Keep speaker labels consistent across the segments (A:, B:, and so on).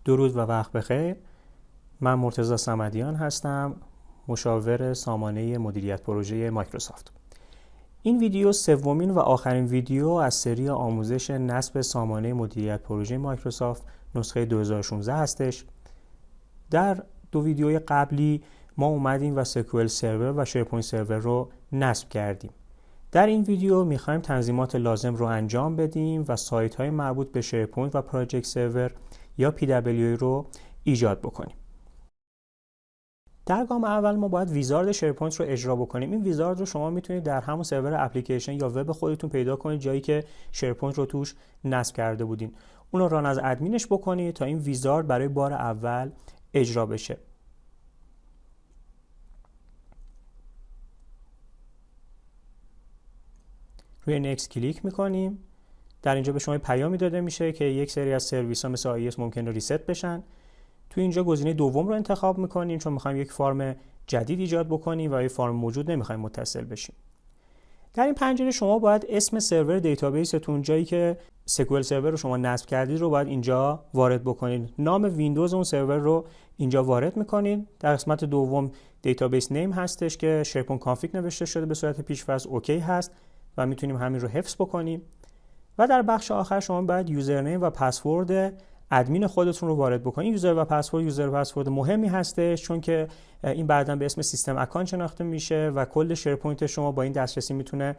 A: درود و وقت بخیر. من مرتضی صمدیان هستم، مشاور سامانه مدیریت پروژه مایکروسافت. این ویدیو سومین و آخرین ویدیو از سری آموزش نصب سامانه مدیریت پروژه مایکروسافت نسخه 2016 هستش. در دو ویدیوی قبلی ما اومدیم و سکوئل سرور و شیرپوینت سرور رو نصب کردیم. در این ویدیو میخوایم تنظیمات لازم رو انجام بدیم و سایت های مربوط به شیرپوینت و پراجکت سرور یا PWA رو ایجاد بکنیم. در گام اول ما باید ویزارد شیرپوینت رو اجرا بکنیم. این ویزارد رو شما میتونید در همون سرور اپلیکیشن یا وب خودتون پیدا کنید، جایی که شیرپوینت رو توش نصب کرده بودین. اون رو ران از ادمینش بکنید تا این ویزارد برای بار اول اجرا بشه. روی نکست کلیک میکنیم. در اینجا به شما پیامی داده میشه که یک سری از سرویس ها مثل IIS ممکنه ریست بشن. تو اینجا گزینه دوم رو انتخاب میکنیم چون میخوایم یک فرم جدید ایجاد بکنیم و یک فرم موجود نمیخوایم متصل بشیم. در این پنجره شما باید اسم سرور دیتابیستون، جایی که سکوئل سرور رو شما نصب کردید رو باید اینجا وارد بکنید. نام ویندوز اون سرور رو اینجا وارد میکنید. در قسمت دوم دیتابیس نیم هستش که شیرپوینت کانفیگ نوشته شده به صورت پیش‌فرض اوکی هست و میتونیم همین رو حفظ بکنیم. و در بخش آخر شما باید یوزرنیم و پسورد ادمین خودتون رو وارد بکنید. یوزر و پسورد مهمی هستش چون که این بعداً به اسم سیستم اکانت شناخته میشه و کل شیرپوینت شما با این دسترسی میتونه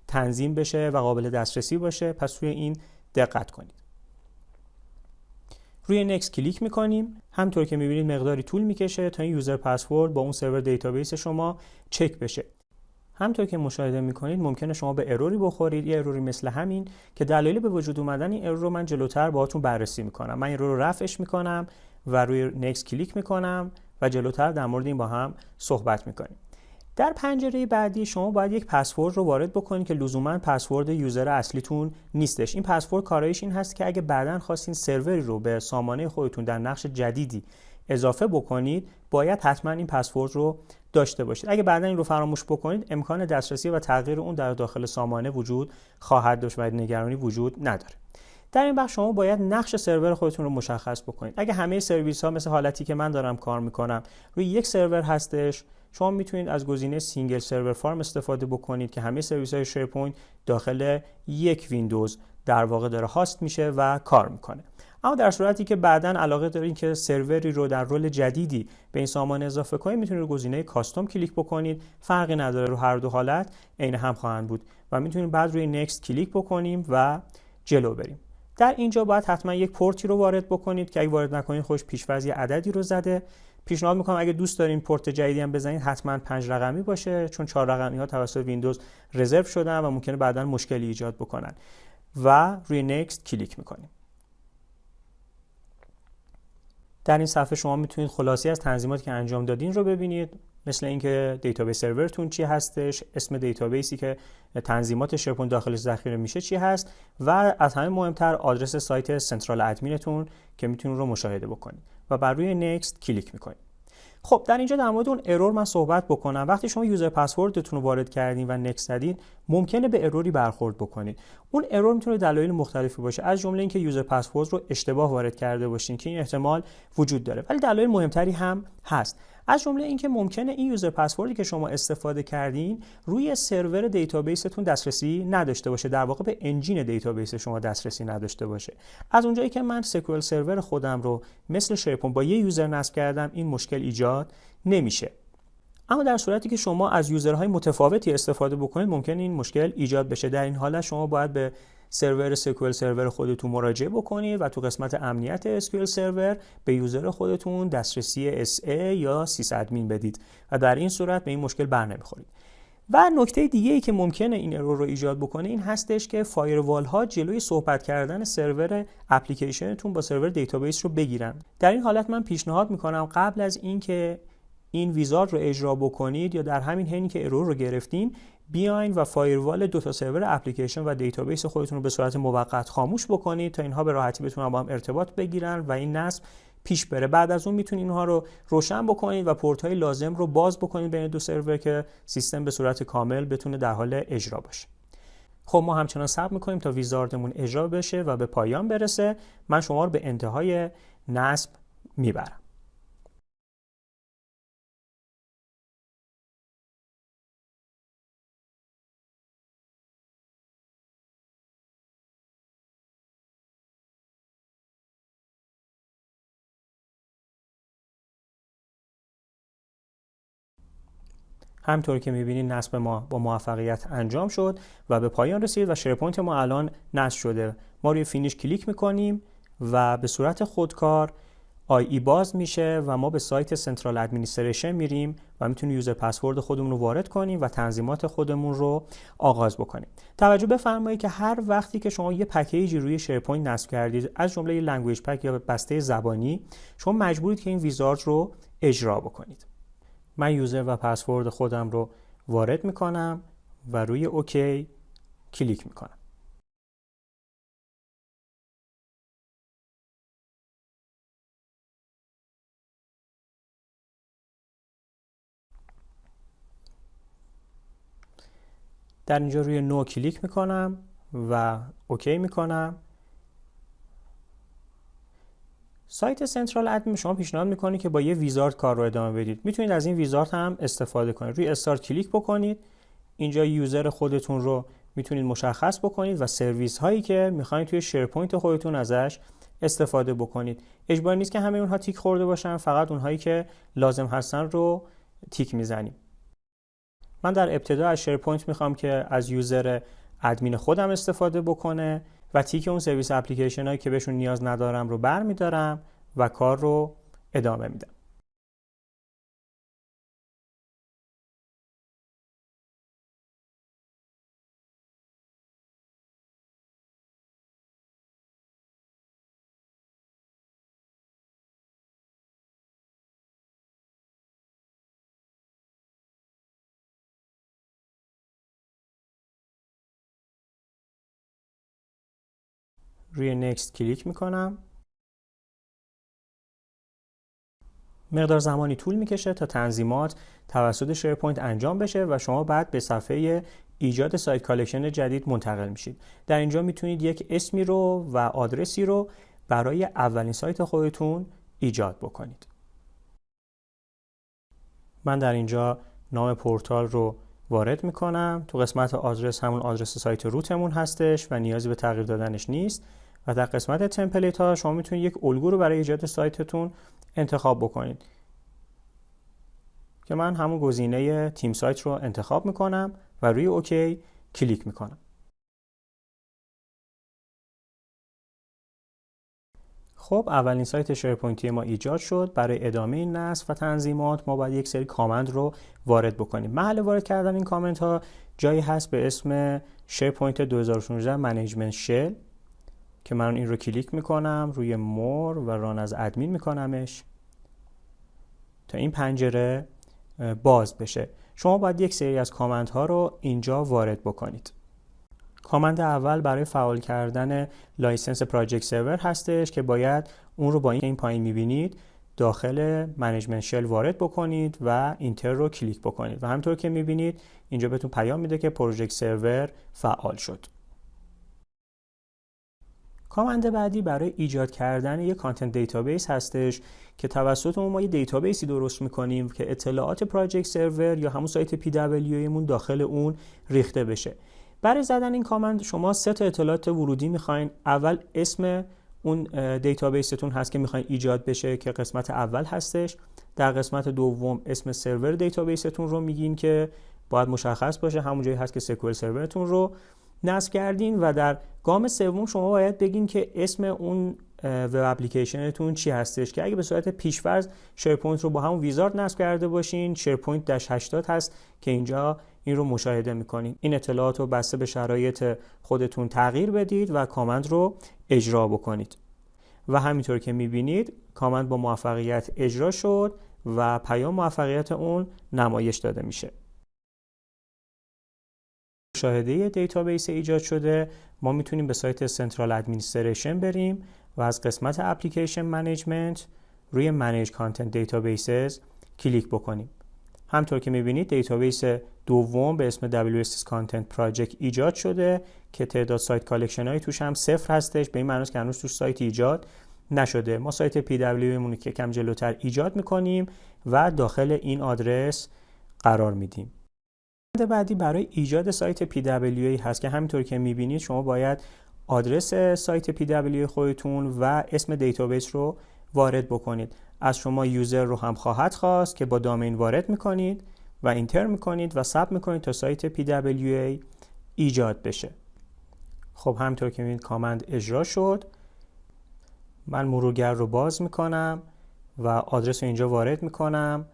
A: تنظیم بشه و قابل دسترسی باشه. پس روی این دقت کنید. روی نکست کلیک میکنیم. همونطور که میبینید مقداری طول میکشه تا این یوزر پسورد با اون سرور دیتابیس شما چک بشه. همونطور که مشاهده میکنید ممکنه شما به اروری بخورید، یه اروری مثل همین که دلایل به وجود اومدن این ارور رو من جلوتر باهاتون بررسی میکنم. من این ارور رو رفعش میکنم و روی نکست کلیک میکنم و جلوتر در مورد این با هم صحبت میکنیم. در پنجره بعدی شما باید یک پسورد رو وارد بکنید که لزوما پسورد یوزر اصلیتون نیستش. این پسورد کارایش این هست که اگه بعداً خواستین سروری رو به سامانه خودتون در نقش جدیدی اضافه بکنید باید حتما این پسورد رو داشته باشید. اگه بعداً این رو فراموش بکنید امکان دسترسی و تغییر اون در داخل سامانه وجود خواهد داشت و نگرانی وجود نداره. در این بخش شما باید نقش سرور خودتون رو مشخص بکنید. اگه همه سرویس ها مثل حالتی که من دارم کار میکنم روی یک سرور هستش، شما میتونید از گزینه سینگل سرور فارم استفاده بکنید که همه سرویس های شیرپوینت داخل یک ویندوز در واقع داره هاست میشه و کار میکنه. اما در صورتی که بعداً علاقه دارین که سروری رو در رول جدیدی به این سامانه اضافه کنید میتونید گزینه کاستوم کلیک بکنید. فرقی نداره، رو هر دو حالت عین هم خواهند بود و میتونید بعد روی نکست کلیک بکنیم و جلو بریم. در اینجا باید حتما یک پورتی رو وارد بکنید که اگه وارد نکنید خوش پیش‌فرض یه عددی رو زده. پیشنهاد میکنم اگه دوست دارین پورت جدیدی هم بزنید حتما 5 رقمی باشه چون 4 رقمی ها توسط ویندوز رزرو شدن و ممکنه بعداً مشکلی ایجاد بکنن. و روی نکست کلیک میکنیم. در این صفحه شما میتونید خلاصی از تنظیماتی که انجام دادین رو ببینید، مثل اینکه دیتابیس سرورتون چی هستش، اسم دیتابیسی که تنظیمات شیرپوینت داخلش ذخیره میشه چی هست و از همه مهمتر آدرس سایت سنترال ادمینتون که میتونید رو مشاهده بکنید و بر روی نکست کلیک میکنید. خب در اینجا در مورد اون ارور من صحبت بکنم. وقتی شما یوزر پسوردتون رو وارد کردین و نکست زدین ممکنه به اروری برخورد بکنید. اون ارور میتونه دلایل مختلفی باشه، از جمله اینکه یوزر پسورد رو اشتباه وارد کرده باشین که این احتمال وجود داره، ولی دلایل مهمتری هم هست. از جمله اینکه ممکنه این یوزر پسوردی که شما استفاده کردین روی سرور دیتابیستون دسترسی نداشته باشه، در واقع به انجین دیتابیس شما دسترسی نداشته باشه. از اونجایی که من سکوئل سرور خودم رو مثل شیرپوینت با یه یوزر نصب کردم این مشکل ایجاد نمیشه. اما در صورتی که شما از یوزرهای متفاوتی استفاده بکنید ممکنه این مشکل ایجاد بشه. در این حالت شما باید به سرور سکوئل سرور خودتون مراجعه بکنید و تو قسمت امنیت اسکیول سرور به یوزر خودتون دسترسی SA یا سیس ادمین بدید و در این صورت به این مشکل برنمیخورید. و نکته دیگه‌ای که ممکنه این ارور رو ایجاد بکنه این هستش که فایروال ها جلوی صحبت کردن سرور اپلیکیشنتون با سرور دیتابیس رو بگیرن. در این حالت من پیشنهاد میکنم قبل از اینکه این ویزارد رو اجرا بکنید یا در همین حینی که ارور رو گرفتین بیاین و فایروال دو تا سرور اپلیکیشن و دیتابیس خودتون رو به صورت موقت خاموش بکنید تا اینها به راحتی بتونن با هم ارتباط بگیرن و این نصب پیش بره. بعد از اون میتونید اینها رو روشن بکنید و پورت های لازم رو باز بکنید بین دو سرور که سیستم به صورت کامل بتونه در حال اجرا باشه. خب ما همچنان صبر میکنیم تا ویزاردمون اجرا بشه و به پایان برسه. من شما رو به انتهای نصب میبرم. همطور که می‌بینید نصب ما با موفقیت انجام شد و به پایان رسید و شیرپوینت ما الان نصب شده. ما روی فینیش کلیک می‌کنیم و به صورت خودکار آی باز میشه و ما به سایت سنترال ادمنستریشن میریم و میتونیم یوزر پسورد خودمون رو وارد کنیم و تنظیمات خودمون رو آغاز بکنیم. توجه بفرمایید که هر وقتی که شما یه پکیجی روی شیرپوینت نصب کردید، از جمله لنگویج پک یا بسته زبانی، شما مجبورید که این ویزارد رو اجرا بکنید. من یوزر و پسورد خودم رو وارد میکنم و روی اوکی کلیک میکنم. در اینجا روی نو کلیک میکنم و اوکی میکنم. سایت سنترال ادمین شما پیشنهاد میکنه که با یه ویزارد کار رو ادامه بدید. میتونید از این ویزارد هم استفاده کنید. روی استارت کلیک بکنید. اینجا یوزر خودتون رو میتونید مشخص بکنید و سرویس هایی که میخواید توی شیرپوینت خودتون ازش استفاده بکنید. اجباری نیست که همه اونها تیک خورده باشن، فقط اونهایی که لازم هستن رو تیک میزنیم. من در ابتدا از شیرپوینت میخوام که از یوزر ادمین خودم استفاده بکنه و تیک اون سرویس اپلیکیشن هایی که بهشون نیاز ندارم رو برمیدارم و کار رو ادامه میدم. روی نکست کلیک میکنم. مقدار زمانی طول میکشه تا تنظیمات توسط شیرپوینت انجام بشه و شما بعد به صفحه ایجاد سایت کالکشن جدید منتقل میشید. در اینجا میتونید یک اسمی رو و آدرسی رو برای اولین سایت خودتون ایجاد بکنید. من در اینجا نام پورتال رو وارد میکنم. تو قسمت آدرس همون آدرس سایت روتمون هستش و نیازی به تغییر دادنش نیست. و در قسمت تمپلیت ها شما میتونید یک الگو رو برای ایجاد سایتتون انتخاب بکنید که من همون گزینه تیم سایت رو انتخاب میکنم و روی اوکی کلیک میکنم. خب اولین سایت شیرپوینتی ما ایجاد شد. برای ادامه این نصب و تنظیمات ما باید یک سری کامند رو وارد بکنیم. محل وارد کردن این کامنت ها جایی هست به اسم شیرپوینت 2016 منیجمنت شل که من این رو کلیک میکنم، روی مور و ران از ادمین میکنمش تا این پنجره باز بشه. شما باید یک سری از کامنت ها رو اینجا وارد بکنید. کامند اول برای فعال کردن لایسنس پراجکت سرور هستش که باید اون رو با این پایین میبینید داخل منیجمنت شل وارد بکنید و اینتر رو کلیک بکنید و همونطور که میبینید اینجا بهتون پیام میده که پروژکت سرور فعال شد. کامند بعدی برای ایجاد کردن یک کانتنت دیتابیس هستش که توسط ما یه دیتابیسی درست میکنیم که اطلاعات پراجکت سرور یا همون سایت PWA مون داخل اون ریخته بشه. برای زدن این کامند شما 3 تا اطلاعات ورودی میخواین. اول اسم اون دیتابیستون هست که میخواین ایجاد بشه که قسمت اول هستش. در قسمت دوم اسم سرور دیتابیستون رو میگین که باید مشخص باشه، همون جایی هست که سکوئل سرورتون رو نصب کردین و در گام سوم شما باید بگین که اسم اون وب اپلیکیشنتون چی هستش که اگه به صورت پیش‌فرض شیرپوینت رو با همون ویزارد نصب کرده باشین شیرپوینت -80 هست که اینجا این رو مشاهده میکنین. این اطلاعات رو بسته به شرایط خودتون تغییر بدید و کامند رو اجرا بکنید و همینطور که میبینید کامند با موفقیت اجرا شد و پیام موفقیت اون نمایش داده میشه. مشاهده دیتابیس ایجاد شده ما میتونیم به سایت سنترال ادمنستریشن بریم و از قسمت اپلیکیشن منیجمنت روی منیج کانتنت دیتابیسز کلیک بکنیم. همطور که میبینید دیتابیس دوم به اسم WSS Content Project ایجاد شده که تعداد سایت کالکشن های توش هم 0 هستش. به این معنی است که هنوز توش سایت ایجاد نشده. ما سایت PWA مون که کم جلوتر ایجاد میکنیم و داخل این آدرس قرار میدیم. بعدی برای ایجاد سایت PWA هست که همینطور که میبینید شما باید آدرس سایت PWA خودتون و اسم دیتابیس رو وارد بکنید. از شما یوزر رو هم خواهد خواست که با دامین وارد میکنید و اینتر میکنید و ثبت میکنید تا سایت PWA ایجاد بشه. خب همینطور که میبینید کامند اجرا شد. من مرورگر رو باز میکنم و آدرس رو اینجا وارد میکنم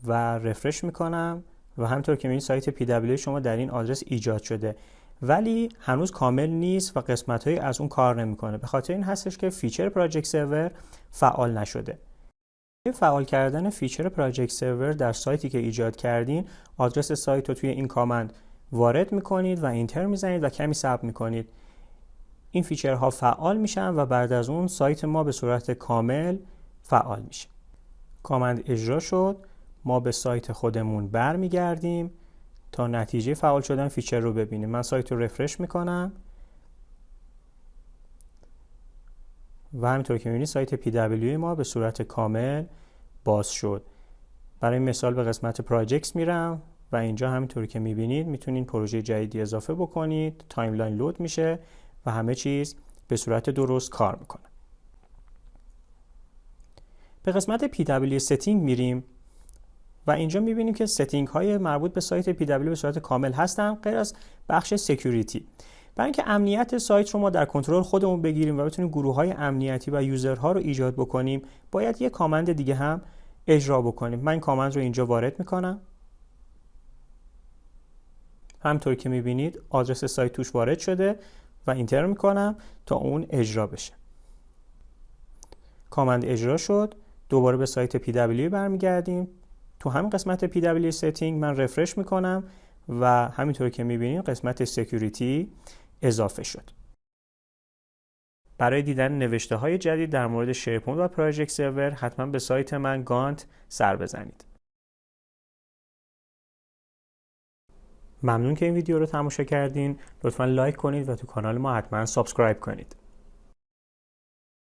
A: و رفرش میکنم و همینطور که میبینید سایت PWA شما در این آدرس ایجاد شده، ولی هنوز کامل نیست و قسمت‌هایی از اون کار نمیکنه. به خاطر این هستش که فیچر پراجکت سرور فعال نشده. فعال کردن فیچر پراجکت سرور در سایتی که ایجاد کردین، آدرس سایت رو توی این کامند وارد میکنید و اینتر میزنید و کمی صبر میکنید. این فیچرها فعال میشن و بعد از اون سایت ما به صورت کامل فعال میشه. کامند اجرا شد. ما به سایت خودمون برمیگردیم تا نتیجه فعال شدن فیچر رو ببینیم. من سایت رو رفرش میکنم و همینطور که میبینید سایت PWA ما به صورت کامل باز شد. برای مثال به قسمت پراجکتس میرم و اینجا همینطور که میبینید میتونید پروژه جدیدی اضافه بکنید، تایملاین لود میشه و همه چیز به صورت درست کار میکنه. به قسمت PWA setting میریم و اینجا میبینیم که ستینگ های مربوط به سایت PWA به صورت کامل هستن غیر از بخش سکیوریتی. برای اینکه امنیت سایت رو ما در کنترل خودمون بگیریم و بتونیم گروه های امنیتی و یوزرها رو ایجاد بکنیم، باید یک کامند دیگه هم اجرا بکنیم. من کامند رو اینجا وارد میکنم. همطور که میبینید آدرس سایت توش وارد شده و اینتر میکنم تا اون اجرا بشه. کامند اجرا شد. دوباره به سایت PWA برمیگردیم. تو همین قسمت PWA setting من رفرش میکنم و همینطور که میبینید قسمت سکیوریتی اضافه شد. برای دیدن نوشته های جدید در مورد شیرپوینت و پراجکت سرور حتما به سایت من گانت سر بزنید. ممنون که این ویدیو رو تماشا کردین. لطفا لایک کنید و تو کانال ما حتما سابسکرایب کنید.